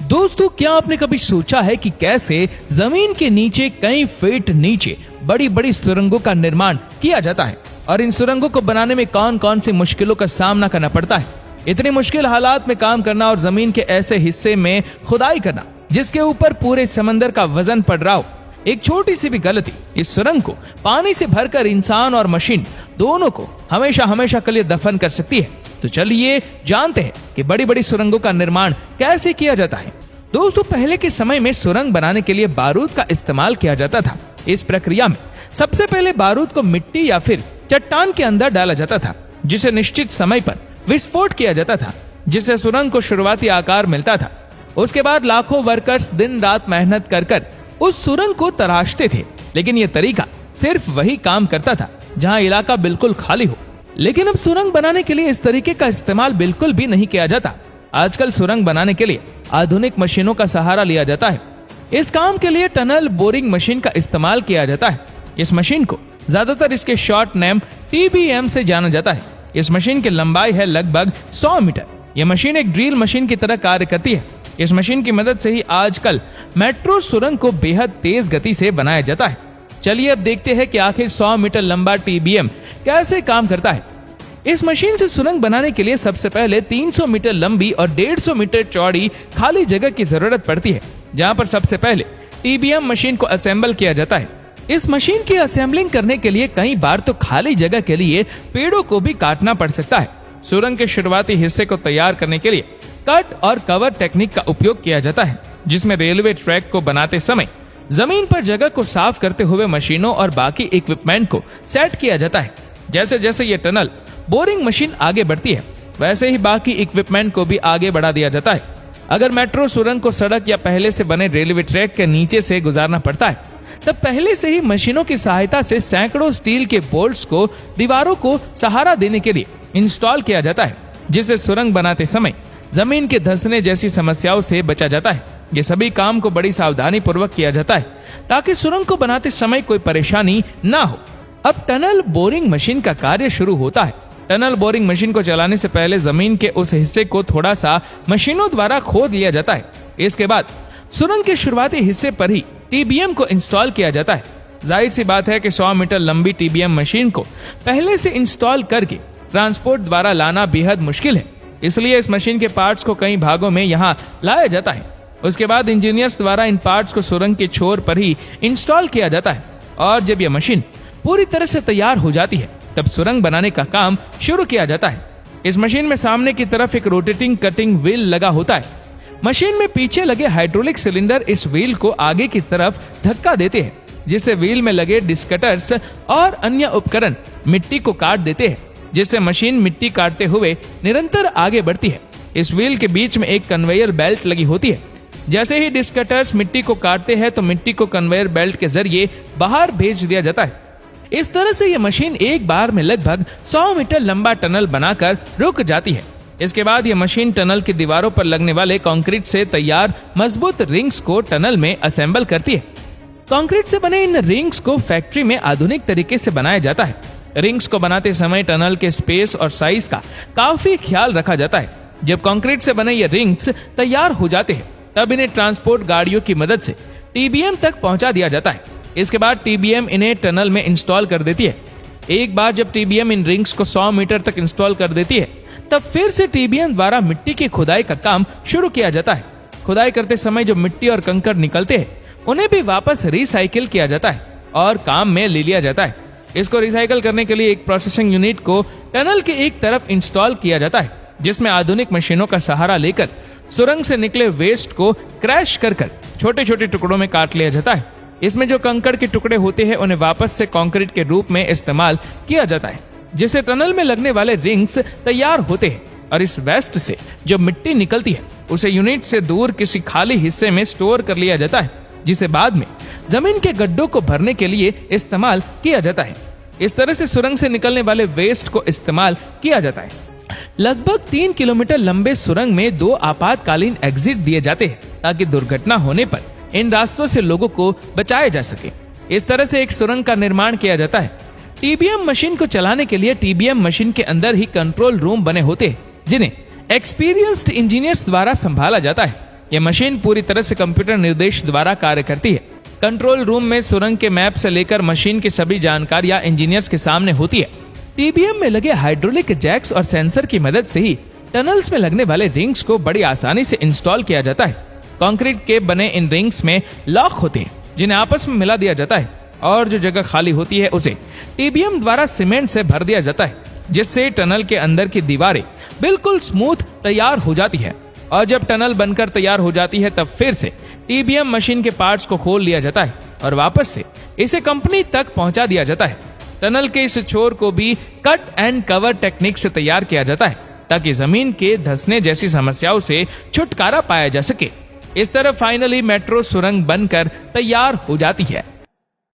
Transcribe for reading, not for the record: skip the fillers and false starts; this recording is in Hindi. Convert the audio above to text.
दोस्तों, क्या आपने कभी सोचा है कि कैसे जमीन के नीचे कई फीट नीचे बड़ी बड़ी सुरंगों का निर्माण किया जाता है और इन सुरंगों को बनाने में कौन कौन सी मुश्किलों का सामना करना पड़ता है। इतनी मुश्किल हालात में काम करना और जमीन के ऐसे हिस्से में खुदाई करना जिसके ऊपर पूरे समंदर का वजन पड़ रहा हो। एक छोटी सी भी गलती इस सुरंग को पानी से भरकर इंसान और मशीन दोनों को हमेशा हमेशा के लिए दफन कर सकती है। तो चलिए जानते हैं कि बड़ी बड़ी सुरंगों का निर्माण कैसे किया जाता है। दोस्तों, पहले के समय में सुरंग बनाने के लिए बारूद का इस्तेमाल किया जाता था। इस प्रक्रिया में सबसे पहले बारूद को मिट्टी या फिर चट्टान के अंदर डाला जाता था, जिसे निश्चित समय पर विस्फोट किया जाता था, जिससे सुरंग को शुरुआती आकार मिलता था। उसके बाद लाखों वर्कर्स दिन रात मेहनत कर उस सुरंग को तराशते थे, लेकिन यह तरीका सिर्फ वही काम करता था जहां इलाका बिल्कुल खाली हो। लेकिन अब सुरंग बनाने के लिए इस तरीके का इस्तेमाल बिल्कुल भी नहीं किया जाता। आजकल सुरंग बनाने के लिए आधुनिक मशीनों का सहारा लिया जाता है। इस काम के लिए टनल बोरिंग मशीन का इस्तेमाल किया जाता है। इस मशीन को ज्यादातर इसके शॉर्ट नेम TBM से जाना जाता है। इस मशीन की लंबाई है लगभग 100 मीटर। यह मशीन एक ड्रिल मशीन की तरह कार्य करती है। इस मशीन की मदद से ही आजकल मेट्रो सुरंग को बेहद तेज गति से बनाया जाता है। चलिए अब देखते हैं कि आखिर 100 मीटर लंबा TBM कैसे काम करता है। इस मशीन से सुरंग बनाने के लिए सबसे पहले 300 मीटर लंबी और 150 मीटर चौड़ी खाली जगह की जरूरत पड़ती है, जहां पर सबसे पहले TBM मशीन को असेंबल किया जाता है। इस मशीन की असेंबलिंग करने के लिए कई बार तो खाली जगह के लिए पेड़ों को भी काटना पड़ सकता है। सुरंग के शुरुआती हिस्से को तैयार करने के लिए कट और कवर टेक्निक का उपयोग किया जाता है, जिसमें रेलवे ट्रैक को बनाते समय जमीन पर जगह को साफ करते हुए मशीनों और बाकी इक्विपमेंट को सेट किया जाता है। जैसे जैसे ये टनल बोरिंग मशीन आगे बढ़ती है, वैसे ही बाकी इक्विपमेंट को भी आगे बढ़ा दिया जाता है। अगर मेट्रो सुरंग को सड़क या पहले से बने रेलवे ट्रैक के नीचे से गुजारना पड़ता है, तब पहले से ही मशीनों की सहायता से सैकड़ों स्टील के बोल्ट्स को दीवारों को सहारा देने के लिए इंस्टॉल किया जाता है, जिससे सुरंग बनाते समय जमीन के धंसने जैसी समस्याओं से बचा जाता है। ये सभी काम को बड़ी सावधानी पूर्वक किया जाता है ताकि सुरंग को बनाते समय कोई परेशानी ना हो। अब टनल बोरिंग मशीन का कार्य शुरू होता है। टनल बोरिंग मशीन को चलाने से पहले जमीन के उस हिस्से को थोड़ा सा मशीनों द्वारा खोद लिया जाता है। इसके बाद सुरंग के शुरुआती हिस्से पर ही TBM को इंस्टॉल किया जाता है। जाहिर सी बात है कि 100 मीटर लंबी TBM मशीन को पहले से इंस्टॉल करके ट्रांसपोर्ट द्वारा लाना बेहद मुश्किल है, इसलिए इस मशीन के पार्ट्स को कई भागों में यहाँ लाया जाता है। उसके बाद इंजीनियर्स द्वारा इन पार्ट्स को सुरंग के छोर पर ही इंस्टॉल किया जाता है और जब यह मशीन पूरी तरह से तैयार हो जाती है, तब सुरंग बनाने का काम शुरू किया जाता है। इस मशीन में सामने की तरफ एक रोटेटिंग कटिंग व्हील लगा होता है। मशीन में पीछे लगे हाइड्रोलिक सिलेंडर इस व्हील को आगे की तरफ धक्का देते हैं, जिससे व्हील में लगे डिस्कटर्स और अन्य उपकरण मिट्टी को काट देते हैं, जिससे मशीन मिट्टी काटते हुए निरंतर आगे बढ़ती है। इस व्हील के बीच में एक कन्वेयर बेल्ट लगी होती है। जैसे ही डिस्कटर्स मिट्टी को काटते हैं तो मिट्टी को कन्वेयर बेल्ट के जरिए बाहर भेज दिया जाता है। इस तरह से यह मशीन एक बार में लगभग 100 मीटर लंबा टनल बनाकर रुक जाती है। इसके बाद यह मशीन टनल की दीवारों पर लगने वाले कंक्रीट से तैयार मजबूत रिंग्स को टनल में असेंबल करती है। कंक्रीट से बने इन रिंग्स को फैक्ट्री में आधुनिक तरीके से बनाया जाता है। रिंग्स को बनाते समय टनल के स्पेस और साइज का काफी ख्याल रखा जाता है। जब कंक्रीट से बने ये रिंग्स तैयार हो जाते हैं, तब इन्हें ट्रांसपोर्ट गाड़ियों की मदद से TBM तक पहुंचा दिया जाता है। इसके बाद TBM इन्हें टनल में इंस्टॉल कर देती है। एक बार जब TBM इन रिंग्स को 100 मीटर तक इंस्टॉल कर देती है, तब फिर से TBM द्वारा मिट्टी की खुदाई का काम शुरू किया जाता है। खुदाई करते समय जो मिट्टी और कंकड़ निकलते हैं, उन्हें भी वापस रिसाइकिल किया जाता है और काम में ले लिया जाता है। इसको रिसाइकिल करने के लिए एक प्रोसेसिंग यूनिट को टनल के एक तरफ इंस्टॉल किया जाता है, जिसमें आधुनिक मशीनों का सहारा लेकर सुरंग से निकले वेस्ट को क्रैश कर छोटे छोटे टुकड़ों में काट लिया जाता है। इसमें जो कंकड़ के टुकड़े होते हैं, उन्हें वापस से कंक्रीट के रूप में इस्तेमाल किया जाता है, जिससे टनल में लगने वाले रिंग्स तैयार होते हैं। और इस वेस्ट से जो मिट्टी निकलती है, उसे यूनिट से दूर किसी खाली हिस्से में स्टोर कर लिया जाता है, जिसे बाद में जमीन के गड्ढों को भरने के लिए इस्तेमाल किया जाता है। इस तरह से सुरंग से निकलने वाले वेस्ट को इस्तेमाल किया जाता है। लगभग 3 किलोमीटर लंबे सुरंग में 2 आपातकालीन एग्जिट दिए जाते हैं, ताकि दुर्घटना होने पर इन रास्तों से लोगों को बचाया जा सके। इस तरह से एक सुरंग का निर्माण किया जाता है। TBM मशीन को चलाने के लिए TBM मशीन के अंदर ही कंट्रोल रूम बने होते हैं, जिन्हें एक्सपीरियंस्ड इंजीनियर्स द्वारा संभाला जाता है। यह मशीन पूरी तरह से कंप्यूटर निर्देश द्वारा कार्य करती है। कंट्रोल रूम में सुरंग के मैप से लेकर मशीन की सभी जानकारियां इंजीनियर्स के सामने होती है। टीबीएम में लगे हाइड्रोलिक जैक्स और सेंसर की मदद से ही टनल्स में लगने वाले रिंग्स को बड़ी आसानी से इंस्टॉल किया जाता है। कंक्रीट के बने इन रिंग्स में लॉक होते हैं जिन्हें आपस में मिला दिया जाता है और जो जगह खाली होती है उसे टीबीएम द्वारा सीमेंट से भर दिया जाता है, जिससे टनल के अंदर की दीवारें बिल्कुल स्मूथ तैयार हो जाती है। और जब टनल बनकर तैयार हो जाती है तब फिर से टीबीएम मशीन के पार्ट्स को खोल लिया जाता है और वापस से इसे कंपनी तक पहुंचा दिया जाता है। टनल के इस छोर को भी कट एंड कवर टेक्निक से तैयार किया जाता है ताकि जमीन के धंसने जैसी समस्याओं से छुटकारा पाया जा सके। इस तरह फाइनली मेट्रो सुरंग बनकर तैयार हो जाती है।